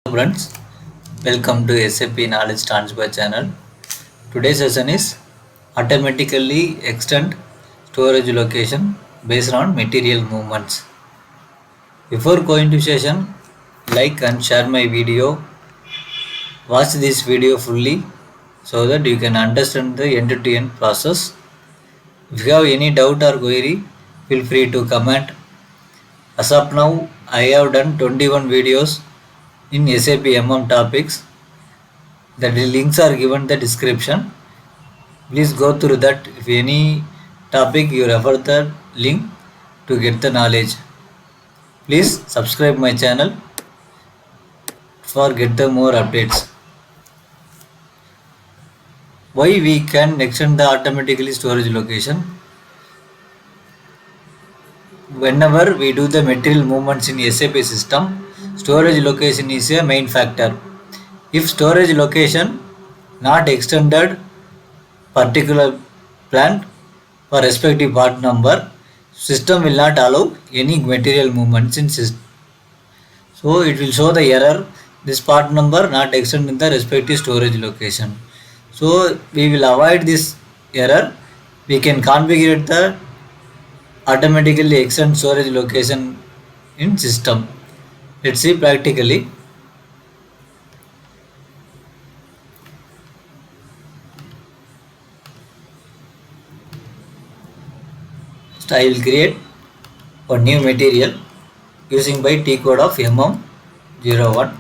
Friends, welcome to SAP Knowledge Transfer channel. Today's session is automatically extend storage location based on material movements. Before going to session, like and share my video. Watch this video fully so that you can understand the end-to-end process. If you have any doubt or query, feel free to comment. As of now, I have done 21 videos in SAP topics. The links are given in the description. Please go through that. If any topic you refer the link to get the knowledge. Please subscribe my channel for get the more updates. Why we can extend the automatically storage location? Whenever we do the material movements in SAP system, storage location is a main factor. If storage location not extended particular plant for respective part number, system will not allow any material movements in system. So it will show the error, this part number not extended in the respective storage location. So we will avoid this error. We can configure the automatically extend storage location in system. Let's see practically. So I will create a new material using by T code of MM01.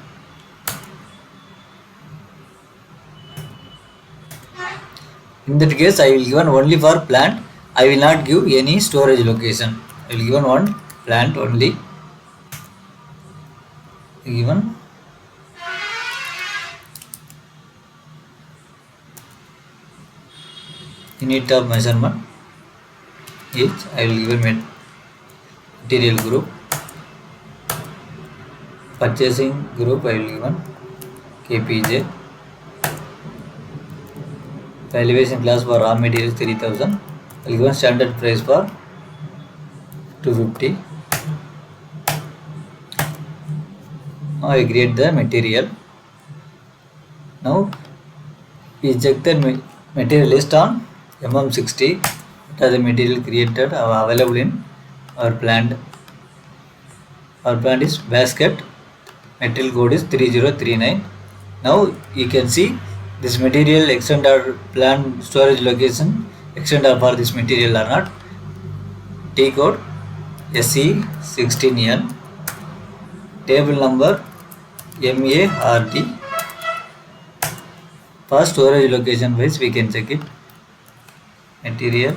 In that case, I will given only for plant. I will not give any storage location. I will given one plant only. Given unit of measurement is I will given material group. Purchasing group I will given KPJ. Valuation class for raw materials 3000. I will given standard price for 250. Now I create the material. Now we check the material list on MM60. What are the material created available in our plant? Our plant is basket. Material code is 3039. Now you can see this material extend our plant storage location extend for this material or not. T code SE16N. Table number MARD. For storage location wise we can check it. Material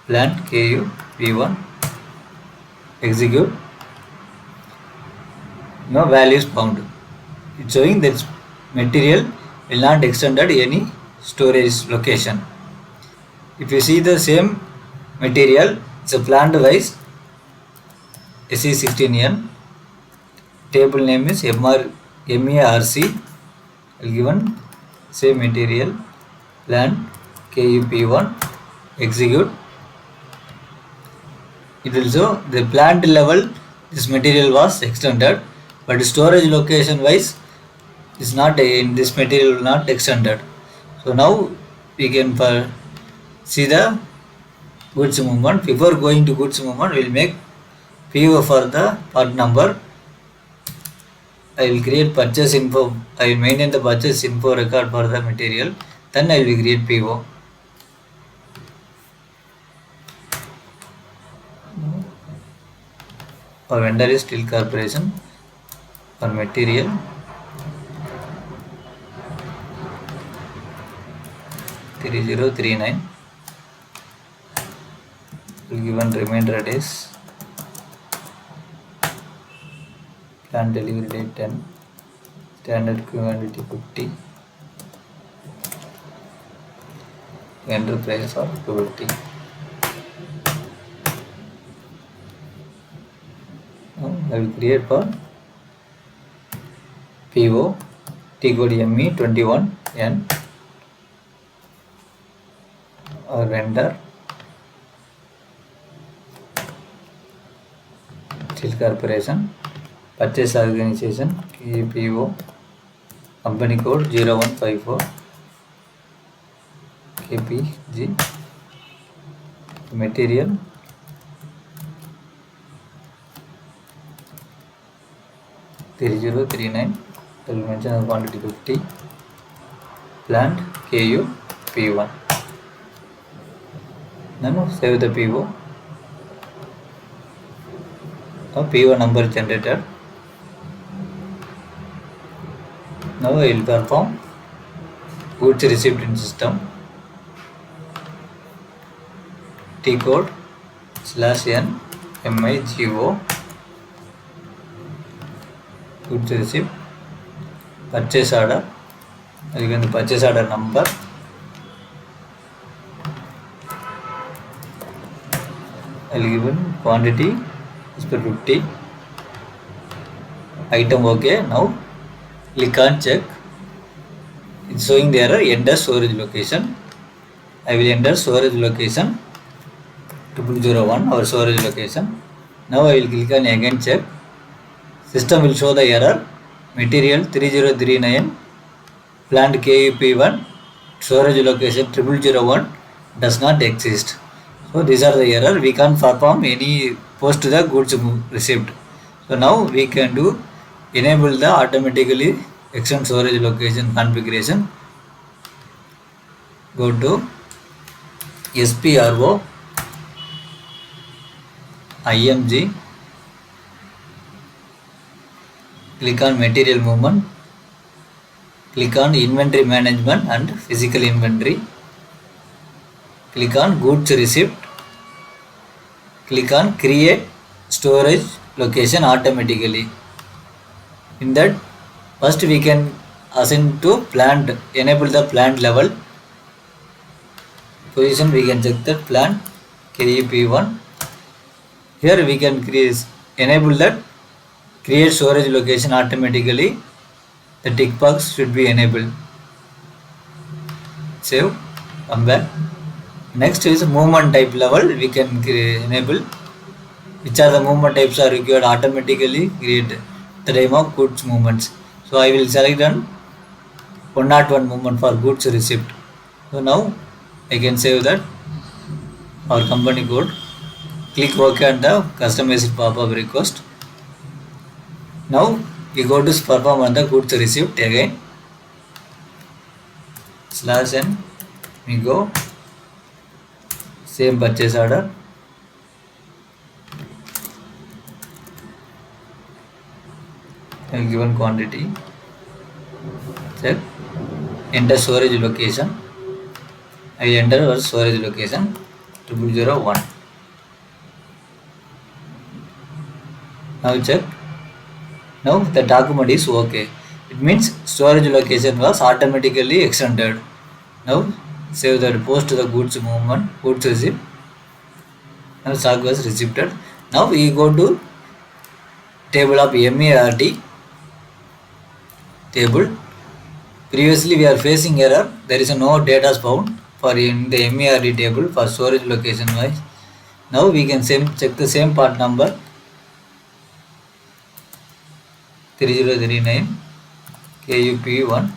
plant KU V1. Execute. No values found. It's showing that material will not extended any storage location. If you see the same material, it's a plant wise SE16N. Table name is MARC. I'll given same material plant KUP1. Execute. It will show the plant level this material was extended, but storage location wise is not in this material not extended. So now we can see the goods movement. Before going to goods movement, we will make PO for the part number. I will create purchase info. I will maintain the purchase info record for the material. Then I will create PO. Our vendor is Steel Corporation. For material 3039. Given remainder days. Plant delivery date 10. Standard quantity 50. Vendor price of 250. I will create for PO T code ME21N. Our vendor Steel Corporation. Purchase organization KPO company code 0154 KPG, material 3039, I will mention the quantity 50, plant KU P1. Then save the PO. Now PO number generated. Now I will perform goods received in system. T code /n MIGO goods received, purchase order, again the purchase order number, I will given quantity is per 50, item okay. Now click on check, it's showing the error, enter storage location. I will enter storage location 0001, our storage location. Now I will click on again check, system will show the error, material 3039, plant KUP1, storage location 0001 does not exist. So these are the error, we can't perform any post to the goods received. So now we can do enable the automatically extend storage location configuration. Go to SPRO IMG, click on material movement, click on inventory management and physical inventory, click on goods received, click on create storage location automatically. In that, first we can assign to plant, enable the plant level position, we can check that plant KUP1. Here we can enable that create storage location automatically, the tick box should be enabled. Save, come back. Next is movement type level, we can enable which are the movement types are required automatically create the time of goods movements. So I will select on 101 movement for goods received. So now I can save that, our company code, click OK on the customized pop-up request. Now we go to perform on the goods received again, /n, we go, same purchase order, and given quantity, check, enter storage location, I enter our storage location 0001. Now check, now the document is okay, it means storage location was automatically extended. Now save the post to the goods movement, goods received, now stock was received. Now we go to table of MERT table. Previously we are facing error, there is no data found for in the MERT table for storage location wise. Now we can check the same part number 3039 KUP1.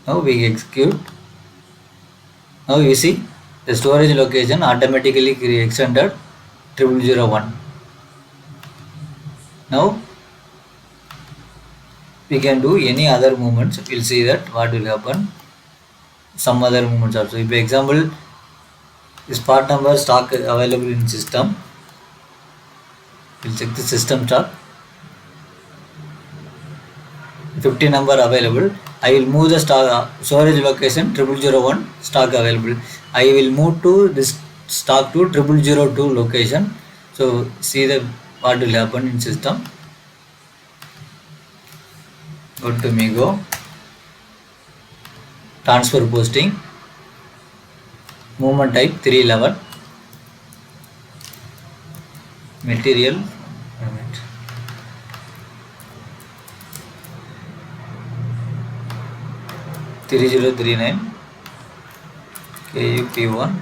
Now we execute. Now you see the storage location automatically extended 0001. Now we can do any other movements, we'll see that what will happen, some other movements also. If example this part number stock available in system, we'll check the system stock, 50 number available, I will move the stock storage location 0001 stock available, I will move to this stock to 0002 location. So see the what will happen in system. Go to Migo, transfer posting, movement type 311, material 3039 KUP1,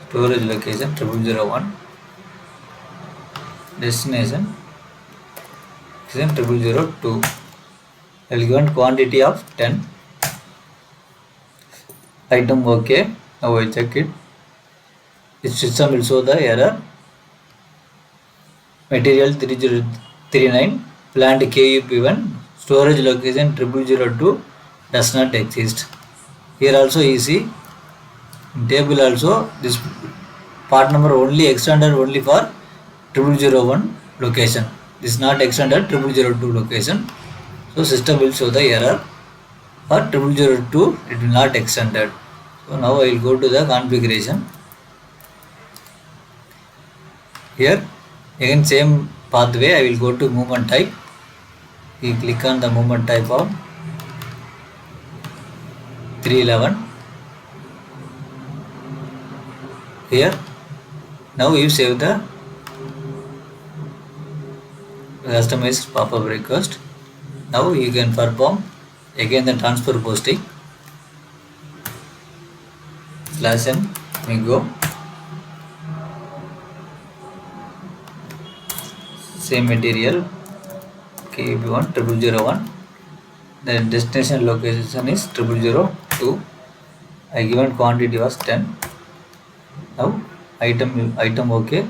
storage location 0001, destination location 0002. I will given quantity of 10. Item OK. Now I check it. This system will show the error. Material 3039, plant KUP1, storage location 0002 does not exist. Here also easy. In table also this part number only extended only for 0001 location. This is not extended 0002 location. So system will show the error. For 0002 it will not extended. So now I will go to the configuration. Here again same pathway, I will go to movement type. You click on the movement type of 311. Here now you save the customized pop-up request. Now you can perform again the transfer posting /m Migo. Same material KUP1 0001. The destination location is 0002. I given quantity was 10. Now item OK.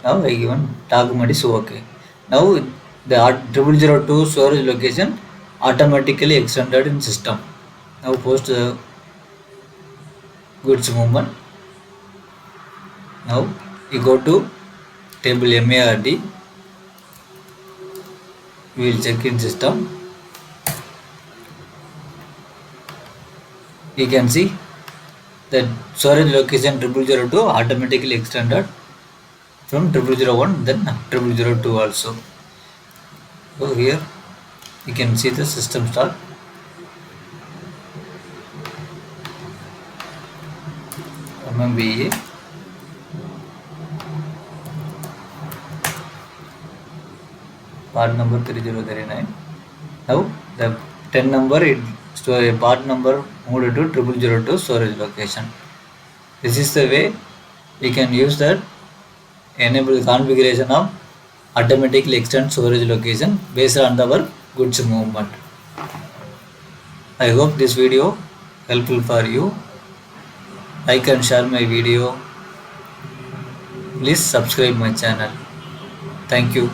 Now I given document is OK. Now the 0002 storage location automatically extended in system. Now post the goods movement. Now you go to table MARD. We will check in system. You can see that storage location 0002 automatically extended from 0001 then 0002 also. So here you can see the system start. MMBA. Part number 3039. Now the 10 number part number moved to 0002 storage location. This is the way we can use that enable configuration of automatically extend storage location based on our goods movement. I hope this video helpful for you. Like and share my video. Please subscribe my channel. Thank you.